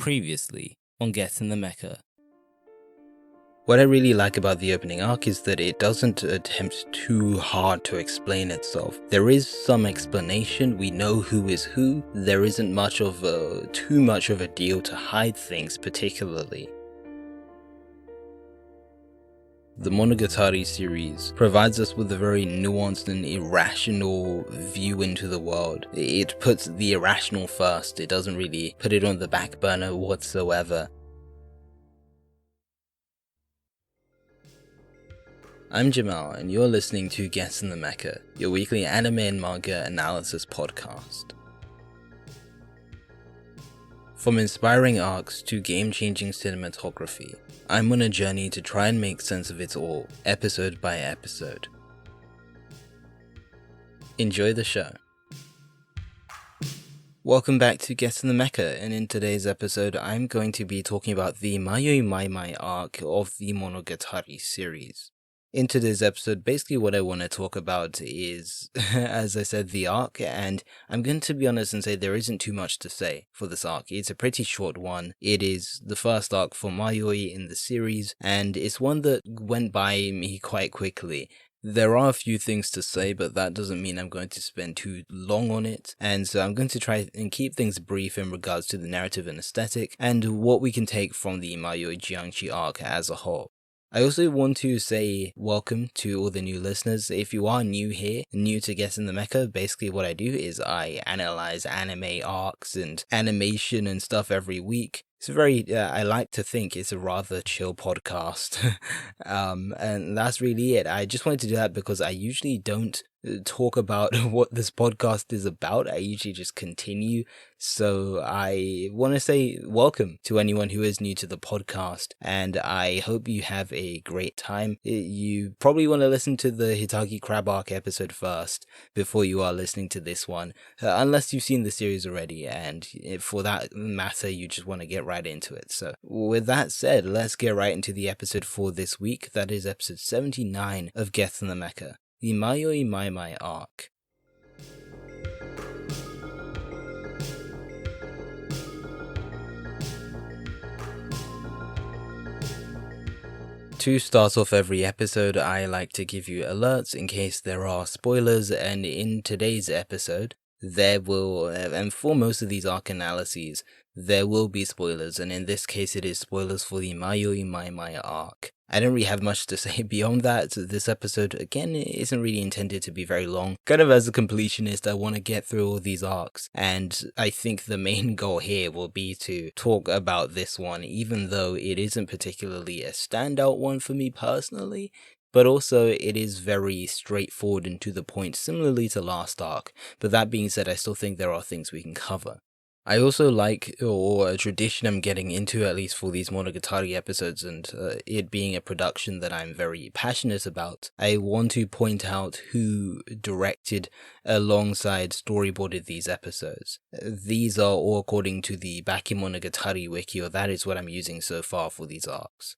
Previously on Get In The Mecha. What I really like about the opening arc is that it doesn't attempt too hard to explain itself. There is some explanation, we know who is who, there isn't too much of a deal to hide things particularly. The Monogatari series provides us with a very nuanced and irrational view into the world. It puts the irrational first, it doesn't really put it on the back burner whatsoever. I'm Jamal, and you're listening to Get In The Mecha, your weekly anime and manga analysis podcast. From inspiring arcs to game-changing cinematography, I'm on a journey to try and make sense of it all, episode by episode. Enjoy the show. Welcome back to Get In The Mecha, and in today's episode I'm going to be talking about the Mayoi Mai Mai Arc of the Monogatari series. In today's episode, basically what I want to talk about is, as I said, the arc, and I'm going to be honest and say there isn't too much to say for this arc. It's a pretty short one. It is the first arc for Mayoi in the series, and it's one that went by me quite quickly. There are a few things to say, but that doesn't mean I'm going to spend too long on it, and so I'm going to try and keep things brief in regards to the narrative and aesthetic, and what we can take from the Mayoi Jiangshi arc as a whole. I also want to say welcome to all the new listeners. If you are new here, new to Get In The Mecha, basically what I do is I analyze anime arcs and animation and stuff every week. It's I like to think it's a rather chill podcast. And that's really it. I just wanted to do that because I usually don't talk about what this podcast is about. I usually just continue. So I want to say welcome to anyone who is new to the podcast, and I hope you have a great time. You probably want to listen to the Hitagi Crab Arc episode first before you are listening to this one, unless you've seen the series already, and for that matter, you just want to get right into it. So with that said, let's get right into the episode for this week. That is episode 79 of Get In The Mecha, the Mayoi Mai Mai Arc. To start off every episode, I like to give you alerts in case there are spoilers, and in today's episode, there will, and for most of these arc analyses, there will be spoilers, and in this case it is spoilers for the Mayoi Mai Mai Arc. I don't really have much to say beyond that. This episode, again, isn't really intended to be very long. Kind of as a completionist, I want to get through all these arcs, and I think the main goal here will be to talk about this one, even though it isn't particularly a standout one for me personally. But also, it is very straightforward and to the point, similarly to last arc. But that being said, I still think there are things we can cover. I also like, or a tradition I'm getting into, at least for these Monogatari episodes, and it being a production that I'm very passionate about, I want to point out who directed alongside storyboarded these episodes. These are all according to the Bakemonogatari wiki, or that is what I'm using so far for these arcs.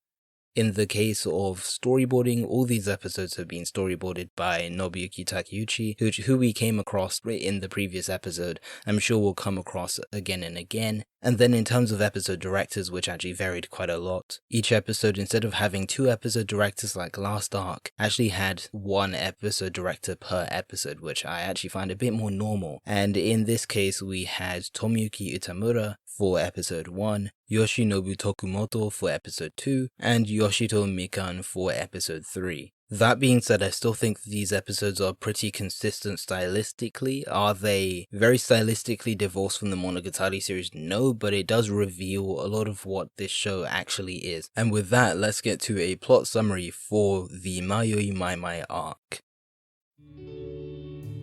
In the case of storyboarding, all these episodes have been storyboarded by Nobuyuki Takeuchi, who we came across in the previous episode. I'm sure we'll come across again and again. And then in terms of episode directors, which actually varied quite a lot, each episode, instead of having 2 episode directors like last arc, actually had 1 episode director per episode, which I actually find a bit more normal. And in this case, we had Tomiyuki Utamura for episode 1, Yoshinobu Tokumoto for episode 2, and Yoshito Mikan for episode 3. That being said, I still think these episodes are pretty consistent stylistically. Are they very stylistically divorced from the Monogatari series? No, but it does reveal a lot of what this show actually is. And with that, let's get to a plot summary for the Mayoi Mai Mai Arc.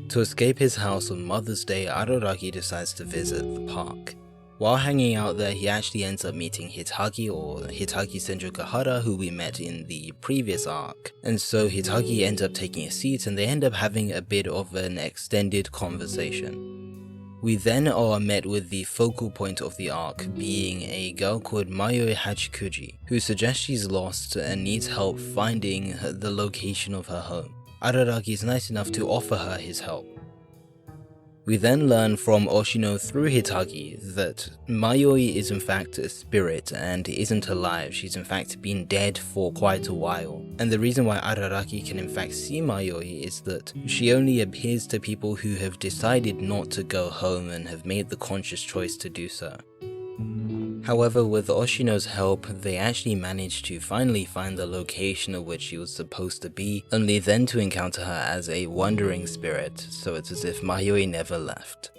To escape his house on Mother's Day, Araragi decides to visit the park. While hanging out there, he actually ends up meeting Hitagi, or Hitagi Senjougahara, who we met in the previous arc. And so Hitagi ends up taking a seat, and they end up having a bit of an extended conversation. We then are met with the focal point of the arc being a girl called Mayoi Hachikuji, who suggests she's lost and needs help finding the location of her home. Araragi is nice enough to offer her his help. We then learn from Oshino through Hitagi that Mayoi is in fact a spirit and isn't alive. She's in fact been dead for quite a while. And the reason why Araraki can in fact see Mayoi is that she only appears to people who have decided not to go home and have made the conscious choice to do so. However, with Oshino's help, they actually managed to finally find the location of which she was supposed to be, only then to encounter her as a wandering spirit, so it's as if Mayoi never left.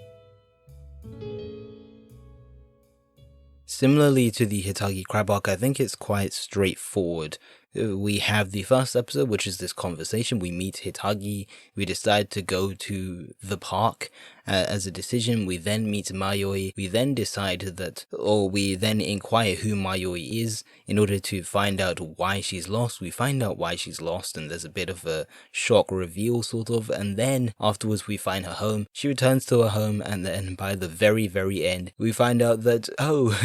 Similarly to the Hitagi Crab Arc, I think it's quite straightforward. We have the first episode, which is this conversation. We meet Hitagi, we decide to go to the park as a decision. We then meet Mayoi, we then decide that, or we then inquire who Mayoi is in order to find out why she's lost. We find out why she's lost, and there's a bit of a shock reveal sort of, and then afterwards we find her home. She returns to her home, and then by the very end we find out that, oh,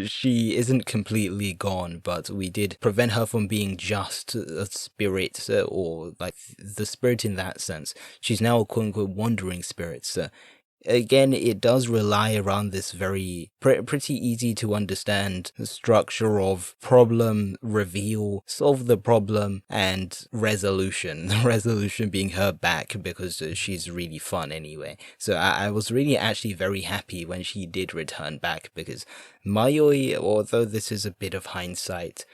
she isn't completely gone, but we did prevent her from being just a spirit, or like the spirit in that sense. She's now a quote-unquote wandering spirit. Again, it does rely around this very pretty easy to understand structure of problem, reveal, solve the problem, and resolution. The resolution being her back, because she's really fun anyway. So I was really actually very happy when she did return back, because Mayoi, although this is a bit of hindsight,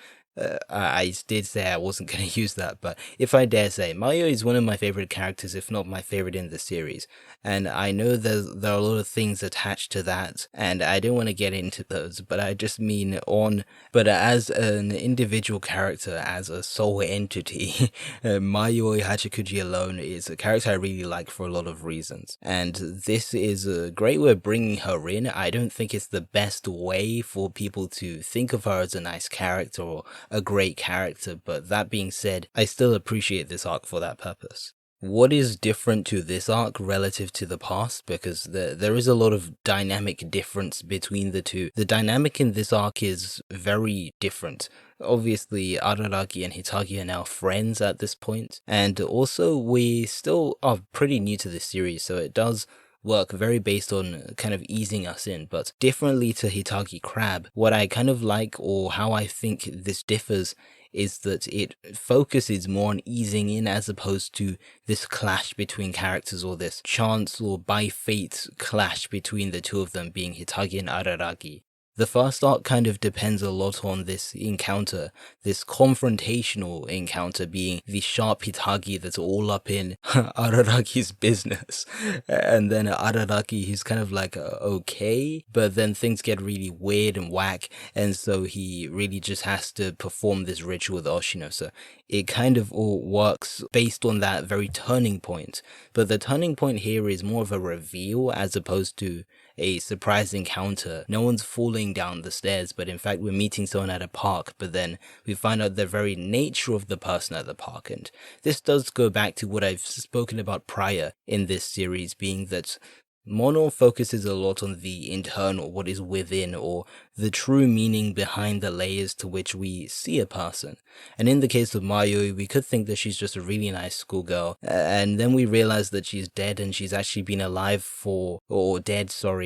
I did say I wasn't going to use that, but if I dare say, Mayoi is one of my favorite characters, if not my favorite in the series. And I know there are a lot of things attached to that, and I don't want to get into those, but I just mean but as an individual character, as a sole entity, Mayoi Hachikuji alone is a character I really like for a lot of reasons. And this is a great way of bringing her in. I don't think it's the best way for people to think of her as a nice character or a great character, but that being said, I still appreciate this arc for that purpose. What is different to this arc relative to the past? Because there is a lot of dynamic difference between the two. The dynamic in this arc is very different. Obviously, Araraki and Hitagi are now friends at this point, and also we still are pretty new to this series, so it does work very based on kind of easing us in. But differently to Hitagi Crab, what I kind of like, or how I think this differs, is that it focuses more on easing in as opposed to this clash between characters, or this chance or by fate clash between the two of them, being Hitagi and Araraki. The first arc kind of depends a lot on this encounter, this confrontational encounter, being the sharp Hitagi that's all up in Araraki's business. And then Araraki, who's kind of like, okay, but then things get really weird and whack, and so he really just has to perform this ritual with Oshino. So it kind of all works based on that very turning point. But the turning point here is more of a reveal as opposed to a surprise encounter. No one's falling down the stairs, but in fact we're meeting someone at a park, but then we find out the very nature of the person at the park. And this does go back to what I've spoken about prior in this series, being that Mono focuses a lot on the internal, what is within, or the true meaning behind the layers to which we see a person. And in the case of Mayoi, we could think that she's just a really nice schoolgirl, and then we realize that she's dead, and she's actually been alive for multiple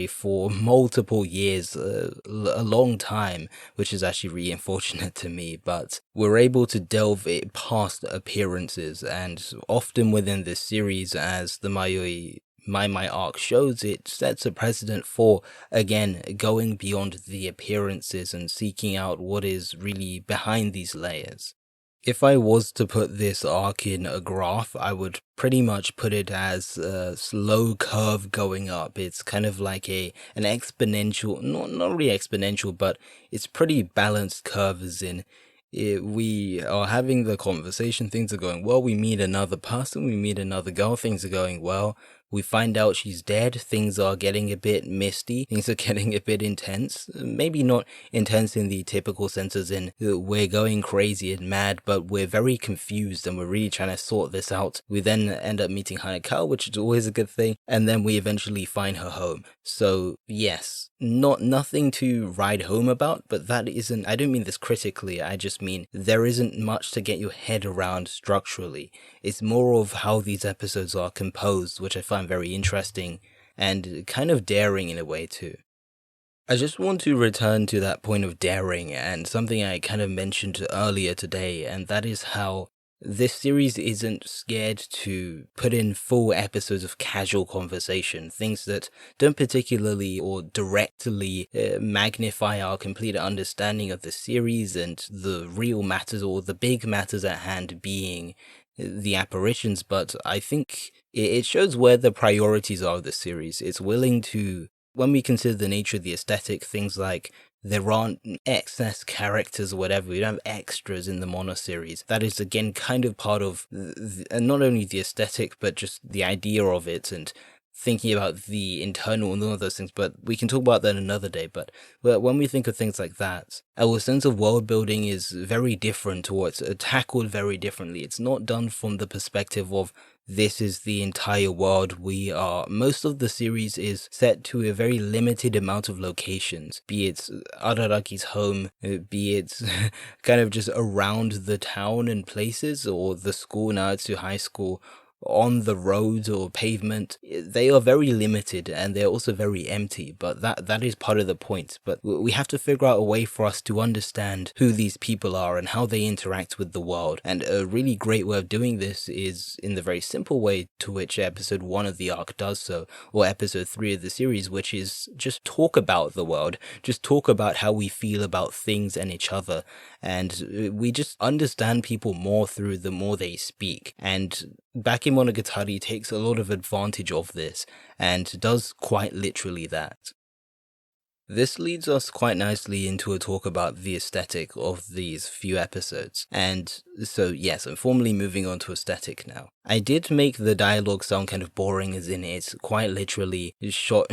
years, a long time, which is actually really unfortunate to me. But we're able to delve it past appearances, and often within this series, as the Mayoi Mai Mai arc shows, it sets a precedent for, again, going beyond the appearances and seeking out what is really behind these layers. If I was to put this arc in a graph, I would pretty much put it as a slow curve going up. It's kind of like an exponential, not really exponential, but it's pretty balanced curve, as in we are having the conversation, things are going well, we meet another person, we meet another girl, things are going well. We find out she's dead, things are getting a bit misty, things are getting a bit intense. Maybe not intense in the typical sense as in we're going crazy and mad, but we're very confused and we're really trying to sort this out. We then end up meeting Hanako, which is always a good thing, and then we eventually find her home. So yes, nothing to write home about, but that isn't, I don't mean this critically, I just mean there isn't much to get your head around structurally. It's more of how these episodes are composed, which I find very interesting, and kind of daring in a way too. I just want to return to that point of daring and something I kind of mentioned earlier today, and that is how this series isn't scared to put in full episodes of casual conversation, things that don't particularly or directly magnify our complete understanding of the series and the real matters or the big matters at hand being the apparitions, but I think it shows where the priorities are of the series. It's willing to, when we consider the nature of the aesthetic, things like there aren't excess characters or whatever, we don't have extras in the Mono series. That is, again, kind of part of not only the aesthetic, but just the idea of it and thinking about the internal and all of those things, but we can talk about that another day. But when we think of things like that, our sense of world building is very different, or it's tackled very differently. It's not done from the perspective of this is the entire world. Most of the series is set to a very limited amount of locations, be it Araragi's home, be it kind of just around the town and places, or the school, Naatsu High School, on the roads or pavement. They are very limited and they're also very empty, but that is part of the point. But we have to figure out a way for us to understand who these people are and how they interact with the world. And a really great way of doing this is in the very simple way to which episode 1 of the arc does so, or episode 3 of the series, which is just talk about the world, just talk about how we feel about things and each other. And we just understand people more through the more they speak. And Bakemonogatari takes a lot of advantage of this, and does quite literally that. This leads us quite nicely into a talk about the aesthetic of these few episodes. And so yes, I'm formally moving on to aesthetic now. I did make the dialogue sound kind of boring, as in it's quite literally shot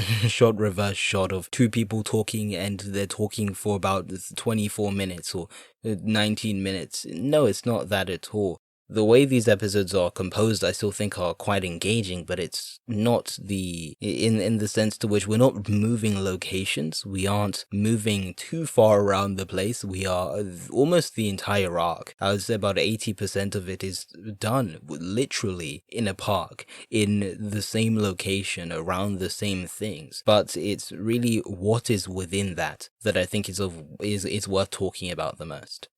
reverse shot of two people talking, and they're talking for about 24 minutes or 19 minutes. No, it's not that at all. The way these episodes are composed, I still think are quite engaging, but it's not in the sense to which we're not moving locations. We aren't moving too far around the place. We are almost the entire arc. I would say about 80% of it is done literally in a park, in the same location, around the same things. But it's really what is within that I think is worth talking about the most.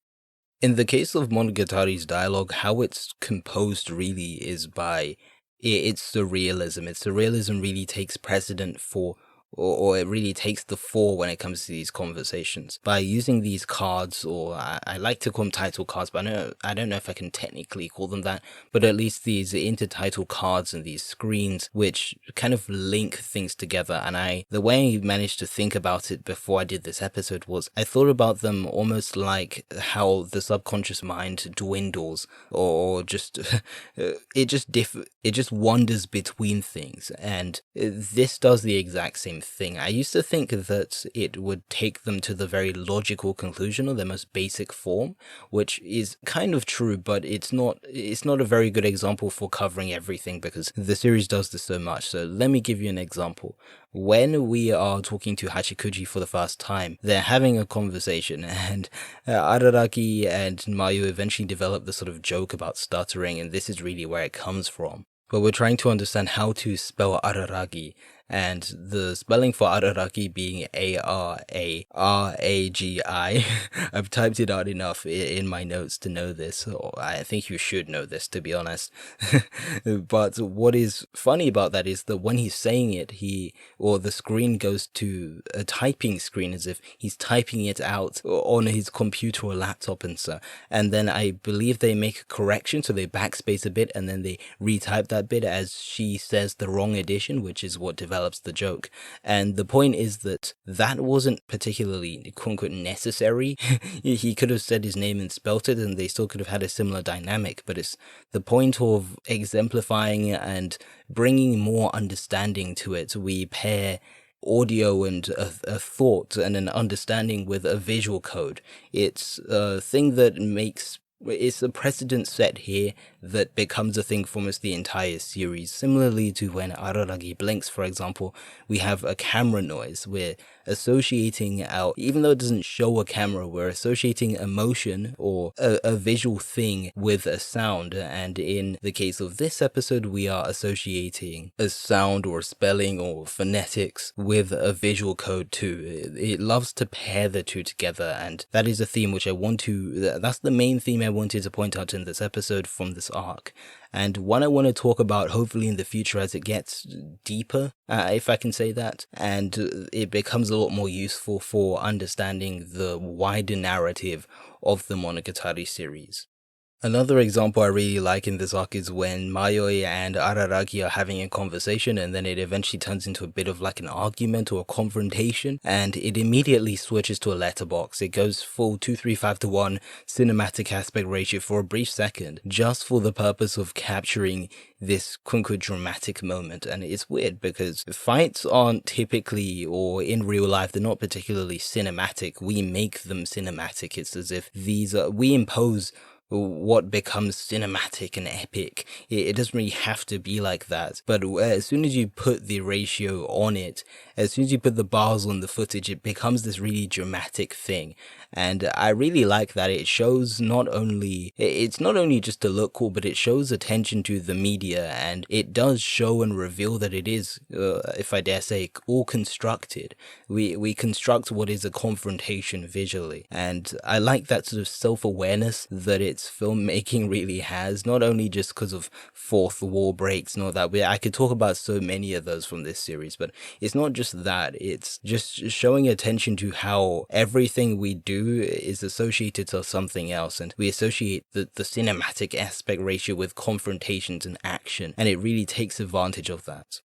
In the case of Monogatari's dialogue, how it's composed really is by its surrealism. Its surrealism really takes precedent for, or it really takes the fore when it comes to these conversations. By using these cards, or I like to call them title cards, but I don't know if I can technically call them that, but at least these intertitle cards and these screens, which kind of link things together. And the way I managed to think about it before I did this episode was, I thought about them almost like how the subconscious mind dwindles, or just, it just wanders between things. And this does the exact same thing. I used to think that it would take them to the very logical conclusion or their most basic form, which is kind of true, but it's not a very good example for covering everything because the series does this so much. So let me give you an example. When we are talking to Hachikuji for the first time, they're having a conversation, and Araragi and Mayu eventually develop the sort of joke about stuttering, and this is really where it comes from. But we're trying to understand how to spell Araragi, and the spelling for Araragi being Araragi. I've typed it out enough in my notes to know this, or I think you should know this, to be honest. But what is funny about that is that when he's saying it, the screen goes to a typing screen as if he's typing it out on his computer or laptop and so. And then I believe they make a correction, so they backspace a bit and then they retype that bit as she says the wrong addition, which is what develops the joke. And the point is that wasn't particularly quote-unquote necessary. He could have said his name and spelt it and they still could have had a similar dynamic, but it's the point of exemplifying and bringing more understanding to it. We pair audio and a thought and an understanding with a visual code. It's a thing that it's a precedent set here that becomes a thing for almost the entire series. Similarly to when Araragi blinks, for example, we have a camera noise where associating our, even though it doesn't show a camera, we're associating emotion or a visual thing with a sound. And in the case of this episode, we are associating a sound or spelling or phonetics with a visual code too. It loves to pair the two together, and that is a theme which that's the main theme I wanted to point out in this episode from this arc. And one I want to talk about hopefully in the future as it gets deeper, if I can say that, and it becomes a lot more useful for understanding the wider narrative of the Monogatari series. Another example I really like in this arc is when Mayoi and Araragi are having a conversation, and then it eventually turns into a bit of like an argument or a confrontation, and it immediately switches to a letterbox. It goes full 2:3:5:1 cinematic aspect ratio for a brief second, just for the purpose of capturing this quote-unquote dramatic moment. And it's weird because fights aren't typically, or in real life, they're not particularly cinematic. We make them cinematic. It's as if we impose what becomes cinematic and epic. It doesn't really have to be like that. But as soon as you put the ratio on it, as soon as you put the bars on the footage, it becomes this really dramatic thing. And I really like that. It shows it's not only just to look cool, but it shows attention to the media, and it does show and reveal that it is, if I dare say, all constructed. We construct what is a confrontation visually. And I like that sort of self-awareness that its filmmaking really has, not only just because of fourth wall breaks and all that. I could talk about so many of those from this series, but it's not just that. It's just showing attention to how everything we do is associated to something else, and we associate the cinematic aspect ratio with confrontations and action, and it really takes advantage of that.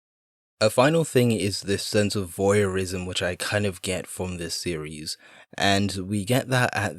A final thing is this sense of voyeurism, which I kind of get from this series. And we get that at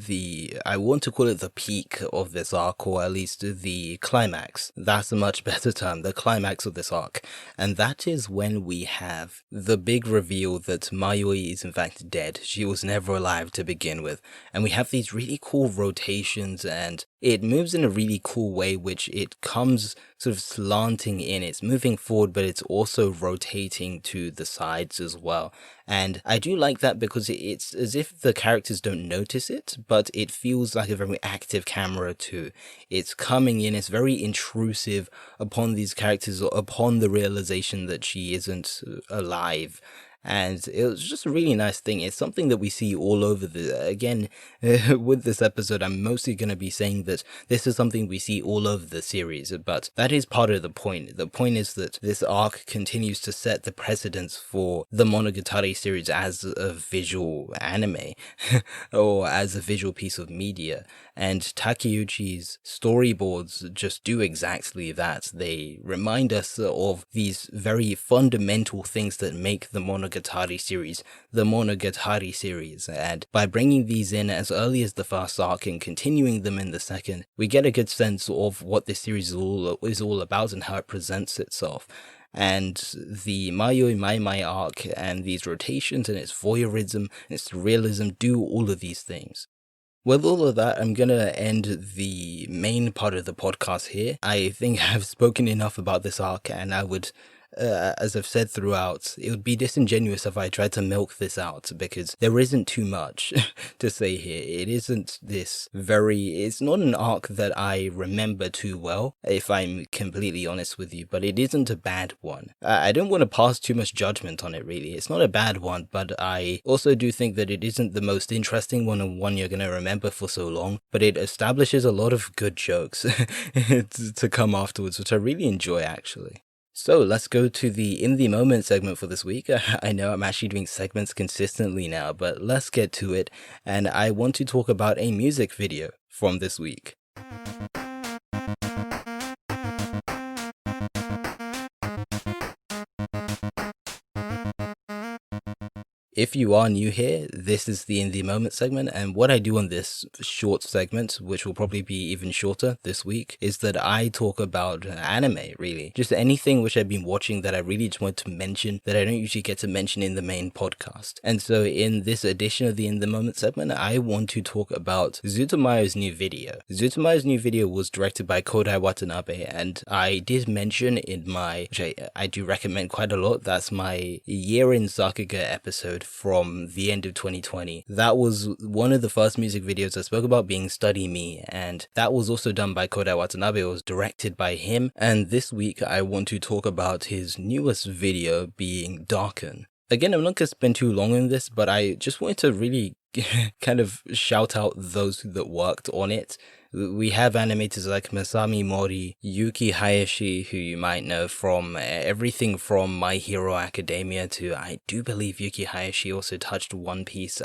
I want to call it the peak of this arc, or at least the climax. That's a much better term, the climax of this arc. And that is when we have the big reveal that Mayoi is in fact dead. She was never alive to begin with. And we have these really cool rotations, and it moves in a really cool way, which it comes sort of slanting in. It's moving forward, but it's also rotating to the sides as well. And I do like that because it's as if the characters don't notice it, but it feels like a very active camera too. It's coming in, it's very intrusive upon these characters, or upon the realization that she isn't alive. And it was just a really nice thing. It's something that we see all over with this episode, I'm mostly going to be saying that this is something we see all over the series, but that is part of the point. The point is that this arc continues to set the precedence for the Monogatari series as a visual anime, or as a visual piece of media. And Takeuchi's storyboards just do exactly that. They remind us of these very fundamental things that make the Monogatari series the Monogatari series. And by bringing these in as early as the first arc and continuing them in the second, we get a good sense of what this series is all about and how it presents itself. And the Mayoi Mai Mai Arc and these rotations and its voyeurism and its realism do all of these things. With all of that, I'm going to end the main part of the podcast here. I think I've spoken enough about this arc, and I would, as I've said throughout, it would be disingenuous if I tried to milk this out, because there isn't too much to say here. It isn't it's not an arc that I remember too well, if I'm completely honest with you, but it isn't a bad one. I don't want to pass too much judgment on it, really. It's not a bad one, but I also do think that it isn't the most interesting one, and one you're going to remember for so long, but it establishes a lot of good jokes to come afterwards, which I really enjoy, actually. So let's go to the In The Moment segment for this week. I know I'm actually doing segments consistently now, but let's get to it. And I want to talk about a music video from this week. If you are new here, this is the In The Moment segment, and what I do on this short segment, which will probably be even shorter this week, is that I talk about anime, really. Just anything which I've been watching that I really just want to mention that I don't usually get to mention in the main podcast. And so in this edition of the In The Moment segment, I want to talk about Zutomayo's new video. Zutomayo's new video was directed by Kodai Watanabe, and I did mention in which I do recommend quite a lot, that's my Year in Sakuga episode from the end of 2020. That was one of the first music videos I spoke about being Study Me, and that was also done by Kodai Watanabe. It was directed by him, and this week I want to talk about his newest video being Darken. Again, I'm not going to spend too long on this, but I just wanted to really kind of shout out those that worked on it. We have animators like Masami Mori, Yuki Hayashi, who you might know from everything from My Hero Academia to, I do believe Yuki Hayashi also touched One Piece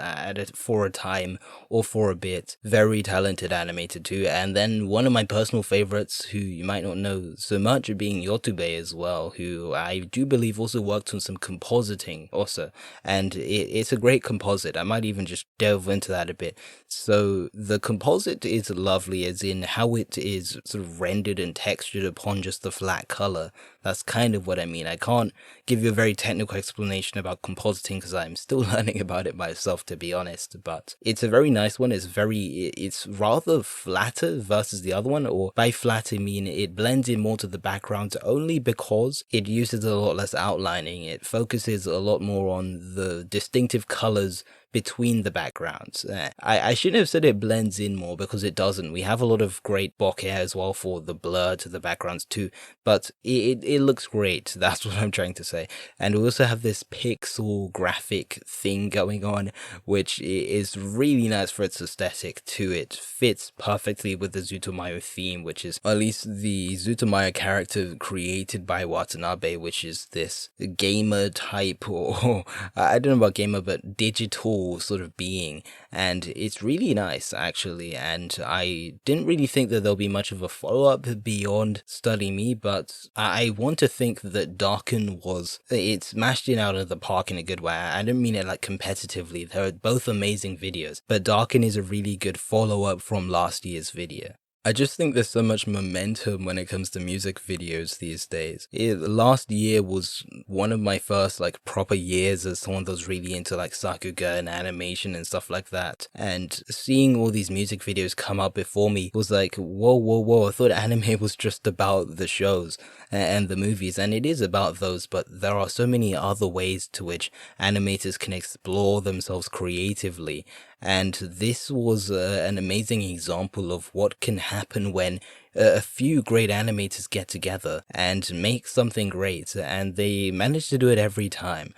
for a time or for a bit. Very talented animator too. And then one of my personal favorites, who you might not know so much, being Yotube as well, who I do believe also worked on some compositing also. And it's a great composite. I might even just delve into that a bit. So the composite is lovely, as in how it is sort of rendered and textured upon just the flat color. That's kind of what I mean. I can't give you a very technical explanation about compositing because I'm still learning about it myself, to be honest, but it's a very nice one. It's rather flatter versus the other one, or by flat I mean it blends in more to the background only because it uses a lot less outlining. It focuses a lot more on the distinctive colors between the backgrounds. I shouldn't have said it blends in more, because it doesn't. We have a lot of great bokeh as well for the blur to the backgrounds too, but it looks great. That's what I'm trying to say. And we also have this pixel graphic thing going on, which is really nice for its aesthetic too. It fits perfectly with the Zutomayo theme, which is at least the Zutomayo character created by Watanabe, which is this gamer type, or I don't know about gamer, but digital sort of being, and it's really nice actually. And I didn't really think that there'll be much of a follow-up beyond Study Me, but I want to think that Darken it smashed it out of the park in a good way. I don't mean it like competitively, they're both amazing videos, but Darken is a really good follow-up from last year's video. I just think there's so much momentum when it comes to music videos these days. Last year was one of my first like proper years as someone that was really into like sakuga and animation and stuff like that. And seeing all these music videos come up before me was like, whoa. I thought anime was just about the shows and the movies, and it is about those, but there are so many other ways to which animators can explore themselves creatively. And this was an amazing example of what can happen when a few great animators get together and make something great, and they manage to do it every time.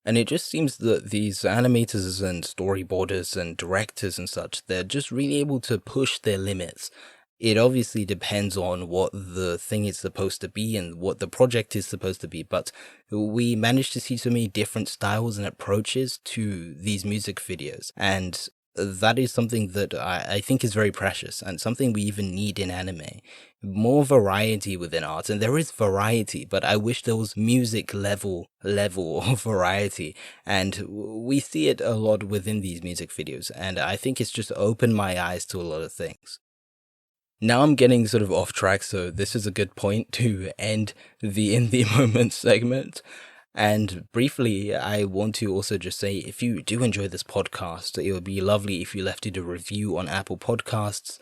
And it just seems that these animators and storyboarders and directors and such, they're just really able to push their limits. It obviously depends on what the thing is supposed to be and what the project is supposed to be, but we managed to see so many different styles and approaches to these music videos, and that is something that I think is very precious, and something we even need in anime. More variety within art, and there is variety, but I wish there was music level of variety, and we see it a lot within these music videos, and I think it's just opened my eyes to a lot of things. Now I'm getting sort of off track, so this is a good point to end the In The Moment segment. And briefly, I want to also just say, if you do enjoy this podcast, it would be lovely if you left it a review on Apple Podcasts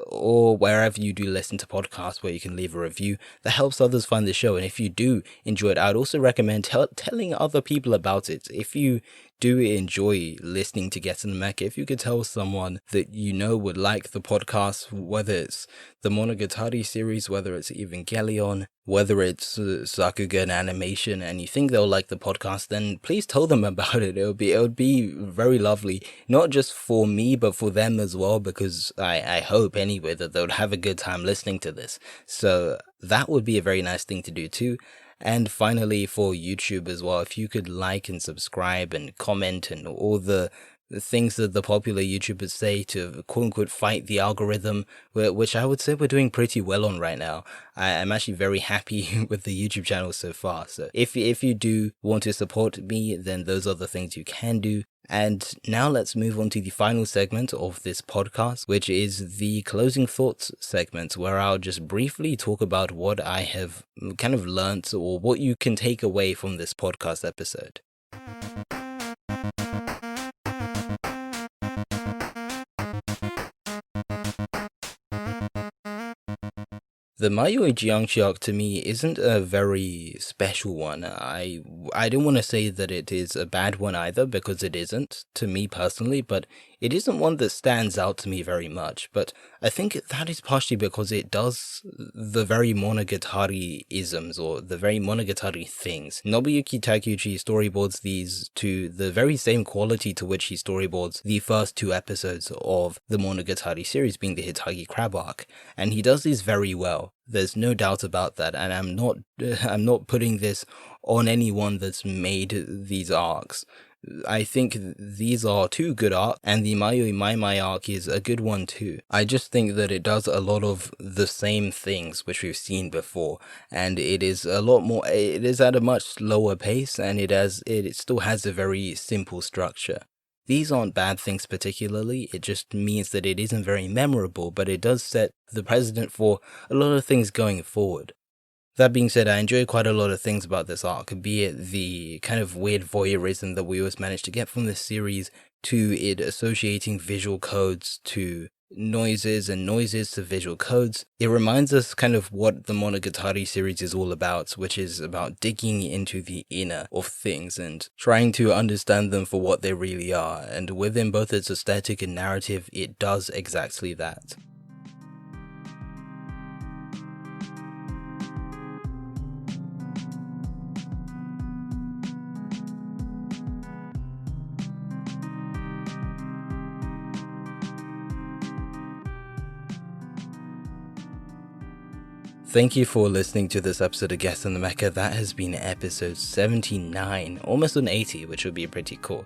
or wherever you do listen to podcasts where you can leave a review. That helps others find the show. And if you do enjoy it, I'd also recommend telling other people about it. If you do enjoy listening to Get In The Mecha, if you could tell someone that you know would like the podcast, whether it's the Monogatari series, whether it's Evangelion, whether it's Sakuga and animation, and you think they'll like the podcast, then please tell them about it. It would be very lovely, not just for me, but for them as well, because I hope anyway that they'll have a good time listening to this. So that would be a very nice thing to do too. And finally, for YouTube as well, if you could like and subscribe and comment and all the things that the popular YouTubers say to quote-unquote fight the algorithm, which I would say we're doing pretty well on right now. I'm actually very happy with the YouTube channel so far. So if you do want to support me, then those are the things you can do. And now let's move on to the final segment of this podcast, which is the closing thoughts segment, where I'll just briefly talk about what I have kind of learnt or what you can take away from this podcast episode. The Mayoi Jiangshi arc to me isn't a very special one. I don't want to say that it is a bad one either, because it isn't, to me personally, but it isn't one that stands out to me very much. But I think that is partially because it does the very Monogatari-isms, or the very Monogatari things. Nobuyuki Takeuchi storyboards these to the very same quality to which he storyboards the first 2 episodes of the Monogatari series, being the Hitagi Crab Arc, and he does these very well. There's no doubt about that, and I'm not putting this on anyone that's made these arcs. I think these are 2 good arcs, and the Mayoi Mai Mai arc is a good one too. I just think that it does a lot of the same things which we've seen before, and it is a lot more, it is at a much slower pace, and it still has a very simple structure. These aren't bad things particularly, it just means that it isn't very memorable, but it does set the precedent for a lot of things going forward. That being said, I enjoy quite a lot of things about this arc, be it the kind of weird voyeurism that we always manage to get from this series, to it associating visual codes to noises and noises to visual codes. It reminds us kind of what the Monogatari series is all about, which is about digging into the inner of things and trying to understand them for what they really are, and within both its aesthetic and narrative, it does exactly that. Thank you for listening to this episode of Get In The Mecha. That has been episode 79, almost on 80, which would be pretty cool.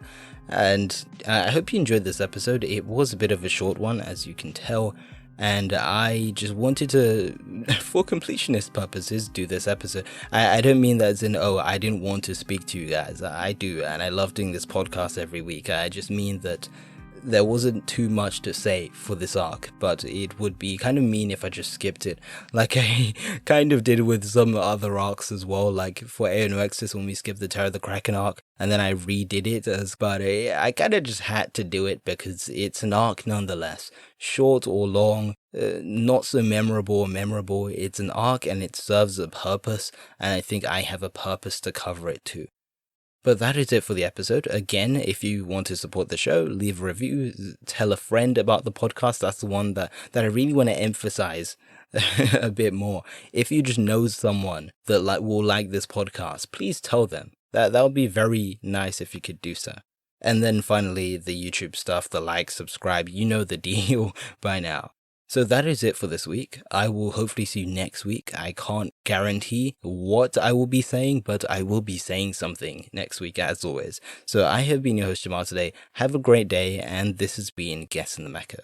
And I hope you enjoyed this episode. It was a bit of a short one, as you can tell, and I just wanted to, for completionist purposes, do this episode. I don't mean that as in, oh, I didn't want to speak to you guys. I do, and I love doing this podcast every week. I just mean that there wasn't too much to say for this arc, but it would be kind of mean if I just skipped it, like I kind of did with some other arcs as well, like for AONOXis when we skipped the Terror of the Kraken arc, and then I redid it, but I kind of just had to do it because it's an arc nonetheless. Short or long, not so memorable or memorable, it's an arc and it serves a purpose, and I think I have a purpose to cover it too. But that is it for the episode. Again, if you want to support the show, leave a review, tell a friend about the podcast. That's the one that I really want to emphasize a bit more. If you just know someone that will like this podcast, please tell them. That would be very nice if you could do so. And then finally, the YouTube stuff, the like, subscribe, you know the deal by now. So that is it for this week. I will hopefully see you next week. I can't guarantee what I will be saying, but I will be saying something next week as always. So I have been your host Jamal today. Have a great day, and this has been Get In The Mecha.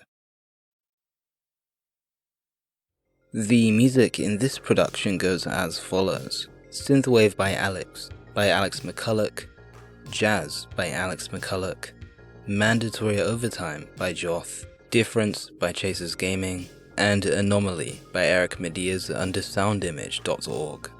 The music in this production goes as follows: Synthwave by Alex McCulloch, Jazz by Alex McCulloch, Mandatory Overtime by Joth, Difference by chasersgaming, and Anomaly by Eric Matyas under soundimage.org.